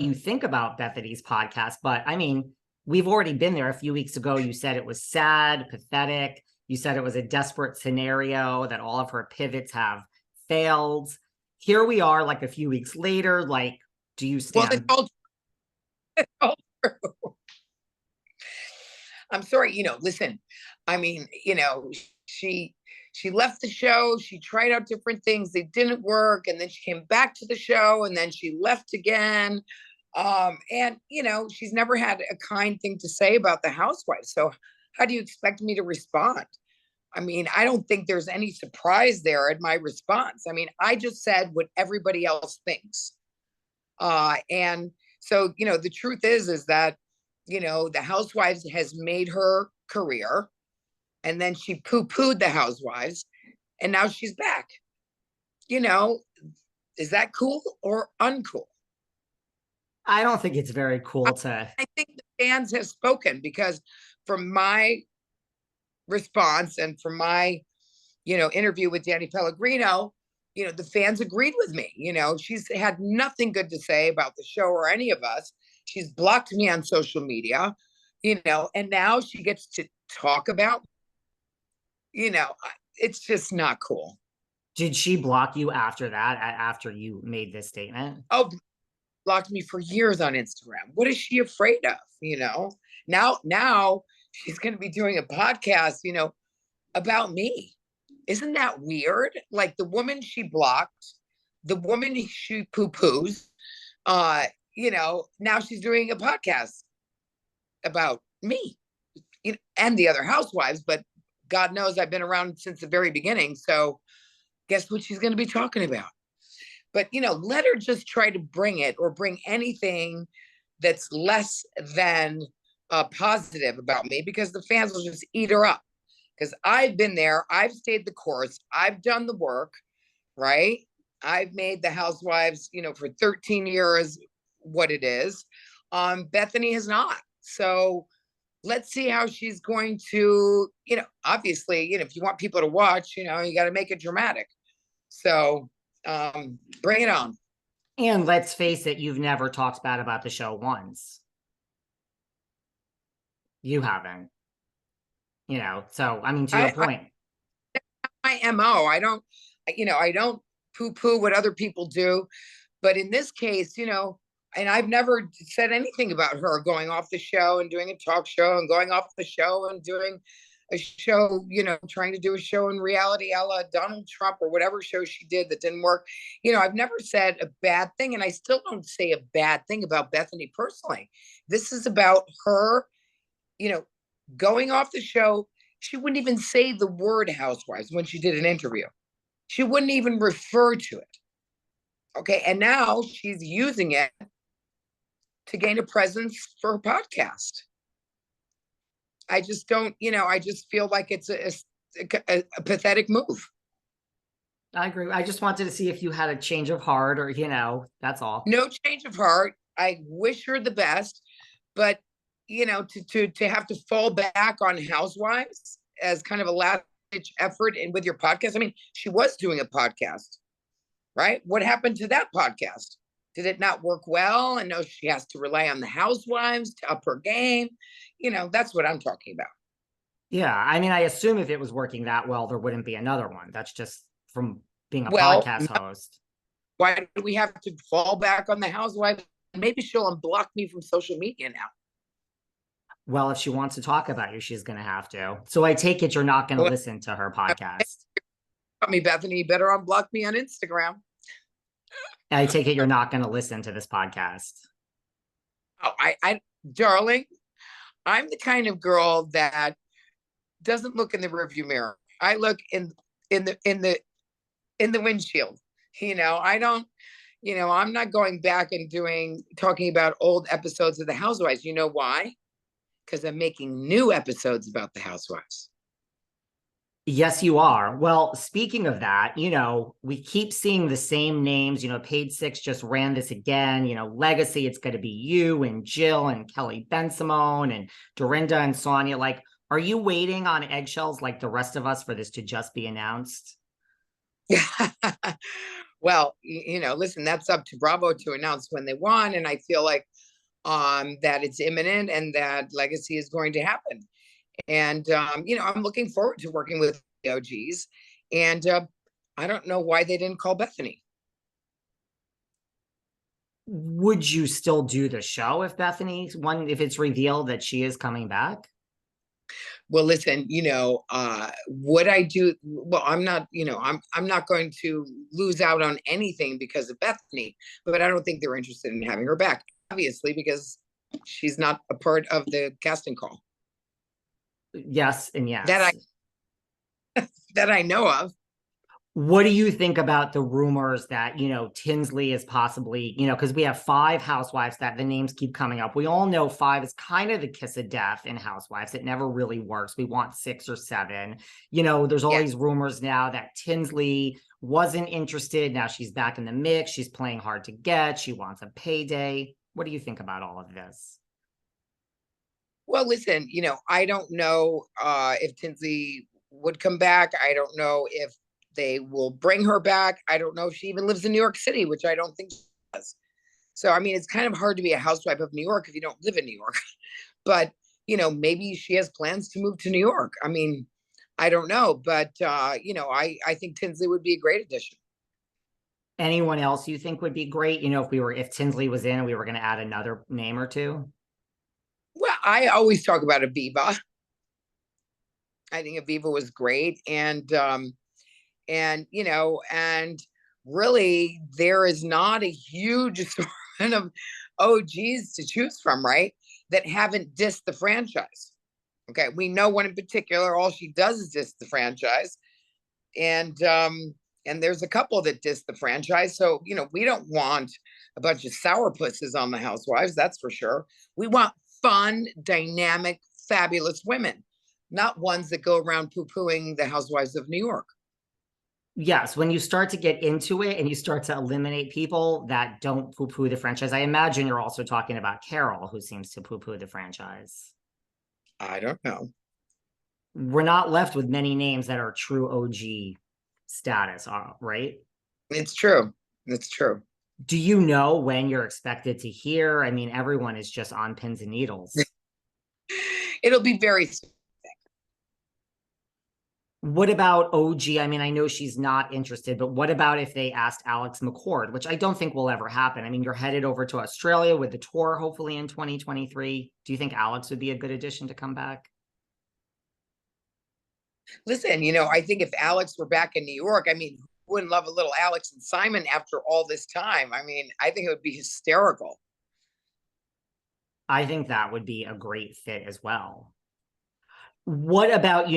you think about Bethenny's podcast, but I mean, we've already been there. A few weeks ago, you said it was sad, pathetic. You said it was a desperate scenario, that all of her pivots have failed. Here we are, like a few weeks later. Like, do you stand? Well, it's all true. I'm sorry, listen, I mean, she left the show, she tried out different things, they didn't work, and then she came back to the show, and then she left again. And she's never had a kind thing to say about the housewives. So how do you expect me to respond? I mean, I don't think there's any surprise there at my response. I mean, I just said what everybody else thinks. And so, the truth is that, the housewives has made her career, and then she poo-pooed the housewives, and now she's back. Is that cool or uncool? I don't think it's very cool to. I think the fans have spoken, because from my response and from my, interview with Danny Pellegrino, the fans agreed with me. She's had nothing good to say about the show or any of us. She's blocked me on social media, and now she gets to talk about, it's just not cool. Did she block you after that, after you made this statement? Oh, blocked me for years on Instagram. What is she afraid of? Now she's going to be doing a podcast, about me. Isn't that weird? Like, the woman she blocked, the woman she poo-poos, now she's doing a podcast about me, and the other housewives. But God knows I've been around since the very beginning. So guess what she's going to be talking about? But, let her just try to bring it, or bring anything that's less than positive about me, because the fans will just eat her up. Because I've been there, I've stayed the course, I've done the work, right? I've made the housewives, for 13 years, what it is. Bethenny has not. So let's see how she's going to, obviously, if you want people to watch, you got to make it dramatic. So bring it on. And let's face it, you've never talked bad about the show once. You haven't. So I mean, to your point. My MO. I don't poo-poo what other people do. But in this case, and I've never said anything about her going off the show and doing a talk show, and going off the show and doing a show, trying to do a show in reality a la Donald Trump, or whatever show she did that didn't work. I've never said a bad thing, and I still don't say a bad thing about Bethenny personally. This is about her, going off the show. She wouldn't even say the word housewives when she did an interview. She wouldn't even refer to it. Okay. And now she's using it to gain a presence for her podcast. I just don't, I just feel like it's a pathetic move. I agree. I just wanted to see if you had a change of heart, or, that's all. No change of heart. I wish her the best, but to have to fall back on housewives as kind of a last ditch effort, and with your podcast. I mean, she was doing a podcast, right? What happened to that podcast? Did it not work well? And now she has to rely on the housewives to up her game. That's what I'm talking about. Yeah. I mean, I assume if it was working that well, there wouldn't be another one. That's just from being a podcast host. Why do we have to fall back on the housewives? Maybe she'll unblock me from social media now. Well, if she wants to talk about you, she's going to have to. So I take it you're not going to listen to her podcast. Me, Bethenny, you better unblock me on Instagram. I take it you're not going to listen to this podcast. Oh, darling, I'm the kind of girl that doesn't look in the rearview mirror. I look in the windshield. I don't. I'm not going back and talking about old episodes of The Housewives. You know why? Because I'm making new episodes about the housewives. Yes, you are. Well, speaking of that, we keep seeing the same names. Page Six just ran this again. Legacy, it's going to be you and Jill and Kelly Ben-Simone and Dorinda and Sonja. Like, are you waiting on eggshells like the rest of us for this to just be announced? Well, listen, that's up to Bravo to announce when they won, and I feel like that it's imminent and that legacy is going to happen. And I'm looking forward to working with the OGs. And I don't know why they didn't call Bethenny. Would you still do the show if Bethenny's one, if it's revealed that she is coming back? Well, listen, what I do, well, I'm not, I'm not going to lose out on anything because of Bethenny, but I don't think they're interested in having her back, obviously, because she's not a part of the casting call Yes and that yes. I that I know of. What do you think about the rumors that, Tinsley is possibly, because we have 5 housewives that the names keep coming up. We all know 5 is kind of the kiss of death in housewives. It never really works. We want 6 or 7. There's all Yeah. these rumors now that Tinsley wasn't interested. Now she's back in the mix. She's playing hard to get. She wants a payday. What do you think about all of this? Well, listen, I don't know if Tinsley would come back. I don't know if they will bring her back. I don't know if she even lives in New York City, which I don't think she does. So, I mean, it's kind of hard to be a housewife of New York if you don't live in New York. But, maybe she has plans to move to New York. I mean, I don't know. But, I think Tinsley would be a great addition. Anyone else you think would be great? If Tinsley was in, we were going to add another name or two. Well, I always talk about Aviva. I think Aviva was great. And really there is not a huge assortment of OGs to choose from, right? That haven't dissed the franchise. Okay. We know one in particular, all she does is diss the franchise. And there's a couple that diss the franchise. So, we don't want a bunch of sourpusses on the housewives, that's for sure. We want fun, dynamic, fabulous women, not ones that go around poo-pooing the housewives of New York. Yes, when you start to get into it and you start to eliminate people that don't poo-poo the franchise, I imagine you're also talking about Carol, who seems to poo-poo the franchise. I don't know. We're not left with many names that are true OG status, right? It's true. It's true. Do you know when you're expected to hear? I mean, everyone is just on pins and needles. It'll be very soon. What about OG? I mean, I know she's not interested, but what about if they asked Alex McCord, which I don't think will ever happen? I mean, you're headed over to Australia with the tour, hopefully in 2023. Do you think Alex would be a good addition to come back? Listen, I think if Alex were back in New York, I mean, who wouldn't love a little Alex and Simon after all this time? I mean, I think it would be hysterical. I think that would be a great fit as well. What about,